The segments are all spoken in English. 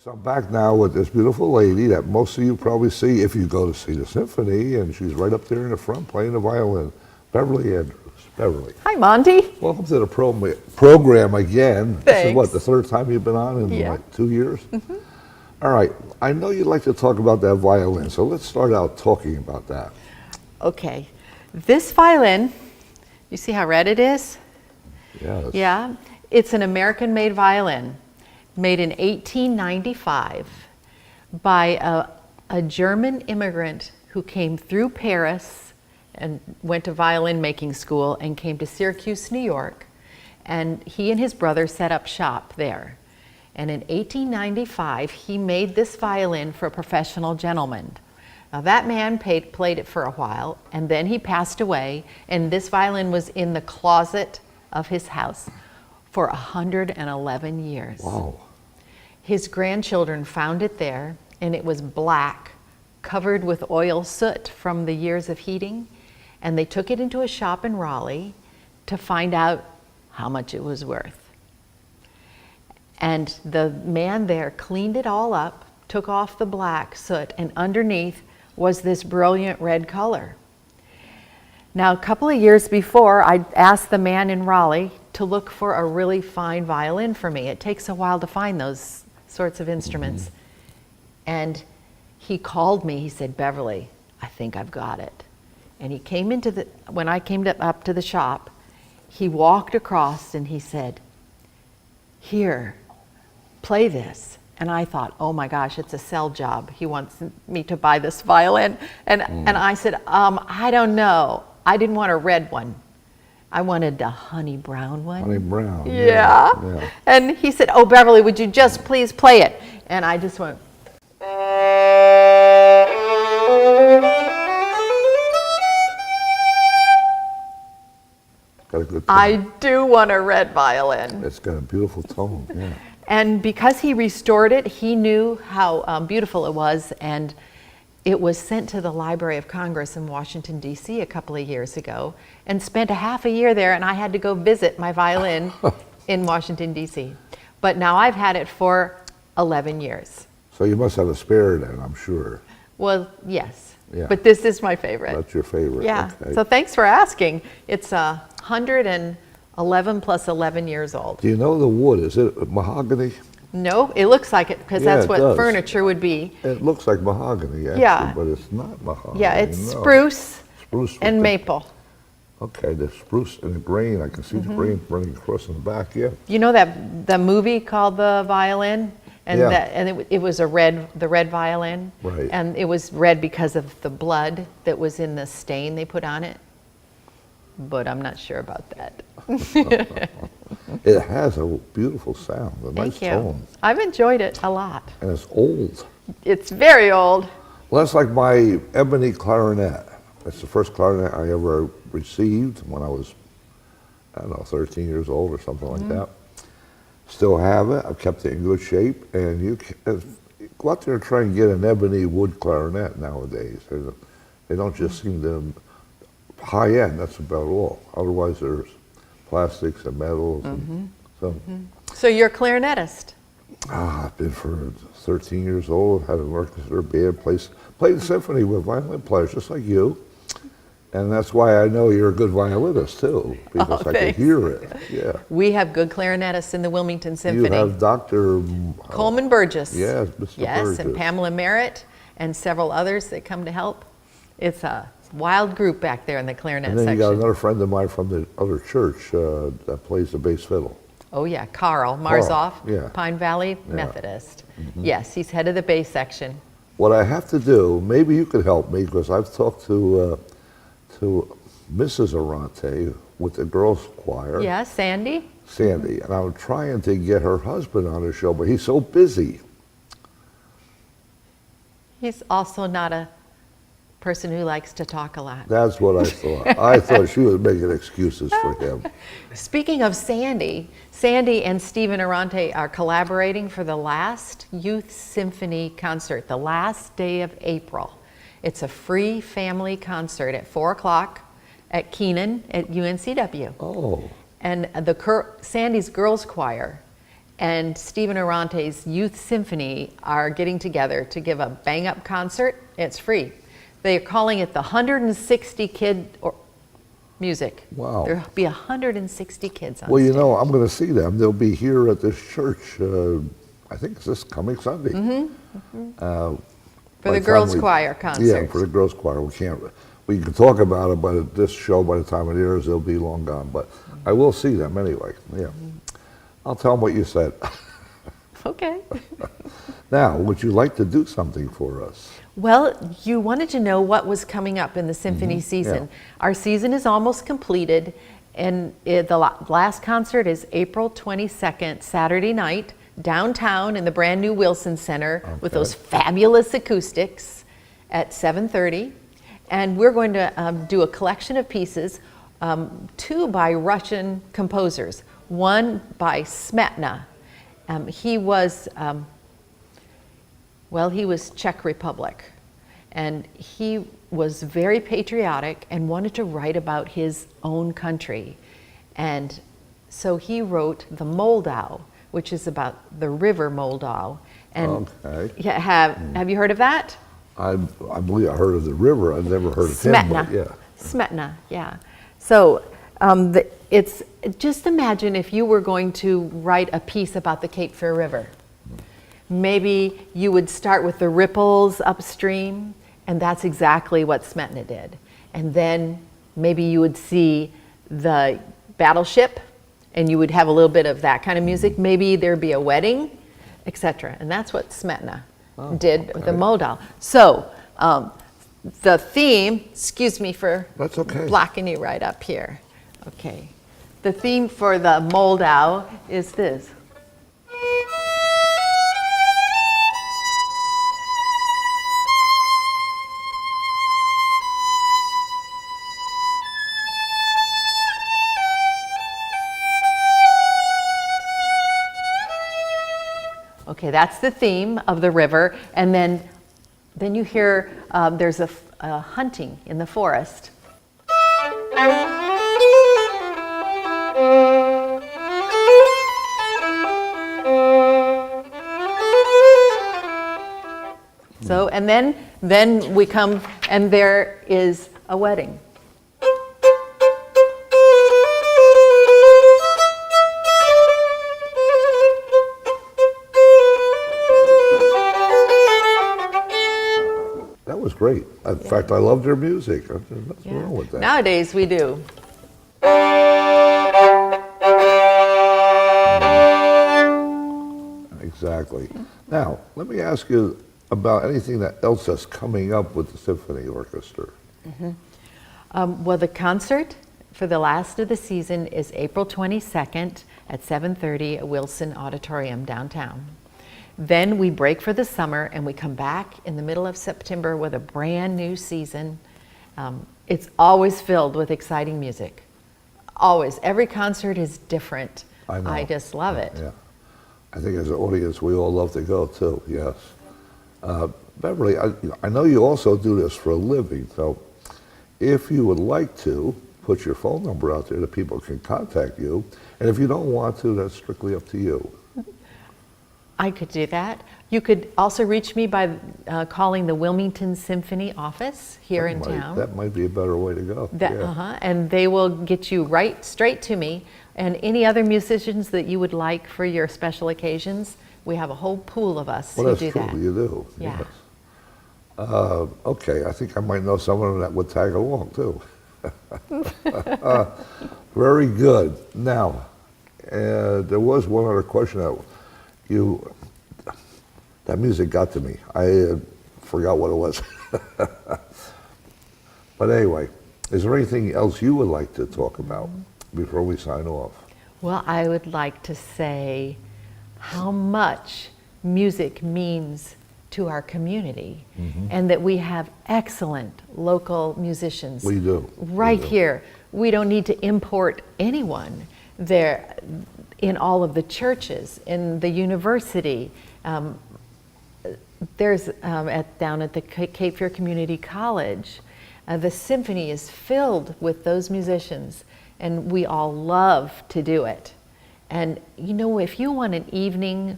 So I'm back now with this beautiful lady that most of you probably see if you go to see the symphony, and she's right up there in the front playing the violin. Beverly Andrews. Beverly. Hi, Monty. Welcome to the program again. Thanks. This is what, the third time you've been on in like 2 years? Mm-hmm. All right. I know you'd like to talk about that violin, so let's start out talking about that. Okay. This violin, you see how red it is? Yes. Yeah. It's an American-made violin, made in 1895 by a German immigrant who came through Paris and went to violin making school and came to Syracuse, New York. And he and his brother set up shop there. And in 1895, he made this violin for a professional gentleman. Now that man played it for a while, and then he passed away, and this violin was in the closet of his house for 111 years. Wow. His grandchildren found it there, and it was black, covered with oil soot from the years of heating, and they took it into a shop in Raleigh to find out how much it was worth. And the man there cleaned it all up, took off the black soot, and underneath was this brilliant red color. Now, a couple of years before, I asked the man in Raleigh to look for a really fine violin for me. It takes a while to find those sorts of instruments. Mm-hmm. And he called me, he said, "Beverly, I think I've got it." And he came when I came up to the shop, he walked across and he said, "Here, play this." And I thought, oh my gosh, it's a sell job. He wants me to buy this violin. And I said, I don't know. I didn't want a red one. I wanted a honey brown one. Honey brown. Yeah. And he said, "Oh, Beverly, would you just please play it?" And I just went. Got a good tone. I do want a red violin. It's got a beautiful tone, yeah. And because he restored it, he knew how beautiful it was, and it was sent to the Library of Congress in Washington, D.C. a couple of years ago, and spent a half a year there, and I had to go visit my violin in Washington, D.C. But now I've had it for 11 years. So you must have a spare then, I'm sure. Well, yes. Yeah. But this is my favorite. That's your favorite. Yeah. Okay. So thanks for asking. It's 111 plus 11 years old. Do you know the wood? Is it mahogany? No, it looks like it because Yeah, that's it what does. Furniture would be. It looks like mahogany, actually, Yeah. but it's not mahogany. Yeah, it's no. spruce Spruce with and the- maple. Okay, the spruce and the grain. I can see the grain running across in the back, yeah. You know the movie called The Violin? And Yeah. it was the red violin. Right. And it was red because of the blood that was in the stain they put on it. But I'm not sure about that. It has a beautiful sound, a nice Thank you. tone. I've enjoyed it a lot. And it's old. It's very old. Well, that's like my ebony clarinet. It's the first clarinet I ever received when I was, I don't know, 13 years old or something like that. Still have it. I've kept it in good shape. And you can go out there and try and get an ebony wood clarinet nowadays. They don't just seem to, high end, that's about all. Otherwise, there's plastics and metals. And so. So you're a clarinetist. I've been for 13 years old, had an orchestra, band, played the symphony with violin players just like you. And that's why I know you're a good violinist too, because I can thanks. hear it. Yeah. We have good clarinetists in the Wilmington Symphony. You have Dr. Coleman Burgess. Yes, Mr. Yes, Burgess. and Pamela Merritt and several others that come to help. It's a wild group back there in the clarinet And then section. you got another friend of mine from the other church that plays the bass fiddle. Oh yeah, Carl Marzoff, yeah. Pine Valley Methodist. Yes, he's head of the bass section. What I have to do, maybe you could help me, because I've talked to Mrs. Arante with the girls' choir. Yeah, Sandy. Sandy, and I'm trying to get her husband on the show, but he's so busy. He's also not a person who likes to talk a lot. That's what I thought. I thought she was making excuses for him. Speaking of Sandy, Sandy and Stephen Arante are collaborating for the last Youth Symphony concert, the last day of April. It's a free family concert at 4 o'clock at Keenan at UNCW. Oh. And Sandy's girls choir and Stephen Arante's Youth Symphony are getting together to give a bang-up concert. It's free. They're calling it the 160 Kid Music. Wow. There'll be 160 kids on Well, stage. I'm going to see them. They'll be here at this church, I think it's this coming Sunday. For By the time girls' choir concert. Yeah, for the girls' choir. We can talk about it, but at this show, by the time it airs, they'll be long gone. But I will see them anyway, yeah. I'll tell them what you said. Okay. Now, would you like to do something for us? Well, you wanted to know what was coming up in the symphony season. yeah. Our season is almost completed, and the last concert is April 22nd, Saturday night, downtown in the brand new Wilson Center with Okay. those fabulous acoustics at 7:30. And we're going to do a collection of pieces, 2 by Russian composers, 1 by Smetana. He was Czech Republic, and he was very patriotic and wanted to write about his own country. And so he wrote the Moldau, which is about the river Moldau. And Okay. yeah, have you heard of that? I believe I heard of the river. I've never heard of him, Smetana. but yeah. Smetana, yeah. So it's just imagine if you were going to write a piece about the Cape Fear River. Maybe you would start with the ripples upstream, and that's exactly what Smetana did. And then maybe you would see the battleship, and you would have a little bit of that kind of music. Maybe there'd be a wedding, etc. And that's what Smetana did with the Moldau. So the theme, excuse me for That's okay. blocking you right up here. Okay. The theme for the Moldau is this. Okay, that's the theme of the river, and then you hear there's a hunting in the forest. So, and then we come, and there is a wedding. That was great. In fact, I loved their music. There's nothing wrong with that. Nowadays we do. Exactly. Now, let me ask you about anything else that's coming up with the symphony orchestra. Well, the concert for the last of the season is April 22nd at 7:30 at Wilson Auditorium downtown. Then we break for the summer and we come back in the middle of September with a brand new season. It's always filled with exciting music. Always. Every concert is different. I know. I just love it. Yeah. I think as an audience, we all love to go too, yes. Beverly, I know you also do this for a living, so if you would like to, put your phone number out there that people can contact you, and if you don't want to, that's strictly up to you. I could do that. You could also reach me by calling the Wilmington Symphony office here in town. That might be a better way to go. And they will get you right straight to me. And any other musicians that you would like for your special occasions, we have a whole pool of us Well, who that's do true. that. You do. Yeah. Yes. Okay, I think I might know someone that would tag along too. Very good. Now, there was one other question that music got to me. I forgot what it was. But anyway, is there anything else you would like to talk about before we sign off? Well, I would like to say how much music means to our community, and that we have excellent local musicians. We do. Right We do. here. We don't need to import anyone. There, in all of the churches, in the university, there's down at the Cape Fear Community College, the symphony is filled with those musicians, and we all love to do it. And you know, if you want an evening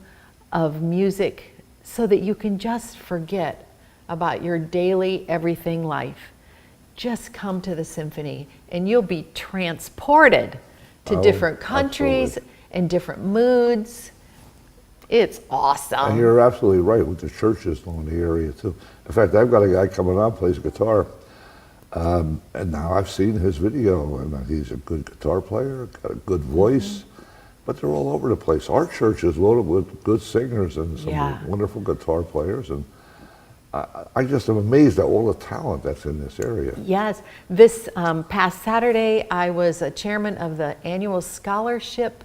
of music so that you can just forget about your daily everything life, just come to the Symphony and you'll be transported to different countries and different moods. It's awesome. And you're absolutely right with the churches along the area too. In fact, I've got a guy coming on, plays guitar, and now I've seen his video, and he's a good guitar player, got a good voice, but they're all over the place. Our church is loaded with good singers and some wonderful guitar players, and I just am amazed at all the talent that's in this area. Yes, this past Saturday, I was a chairman of the annual scholarship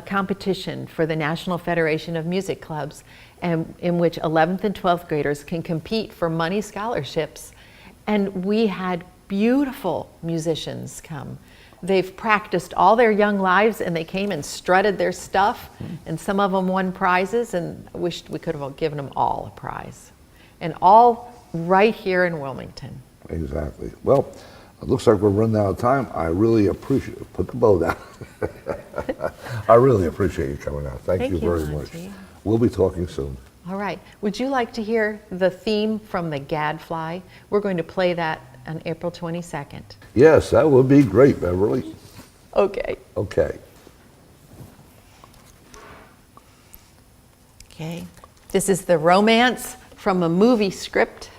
competition for the National Federation of Music Clubs, and in which 11th and 12th graders can compete for money scholarships. And we had beautiful musicians come. They've practiced all their young lives, and they came and strutted their stuff, and some of them won prizes, and I wished we could have given them all a prize. And all right here in Wilmington. Exactly. Well, it looks like we're running out of time. I really appreciate it. Put the bow down. I really appreciate you coming out. Thank you very Monty. much. We'll be talking soon. All right. Would you like to hear the theme from the Gadfly? We're going to play that on April 22nd. Yes, that would be great, Beverly. Okay. Okay. Okay. This is the romance from a movie script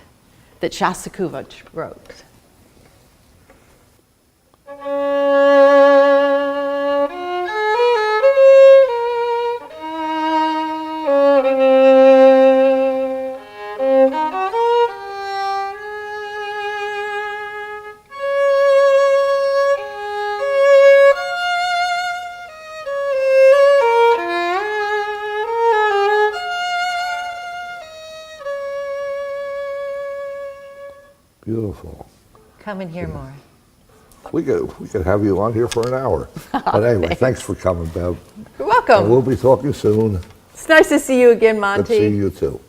that Shostakovich wrote. Beautiful. Come and hear more. We could have you on here for an hour. But anyway, thanks for coming, Bev. You're welcome. And we'll be talking soon. It's nice to see you again, Monty. Good to see you too.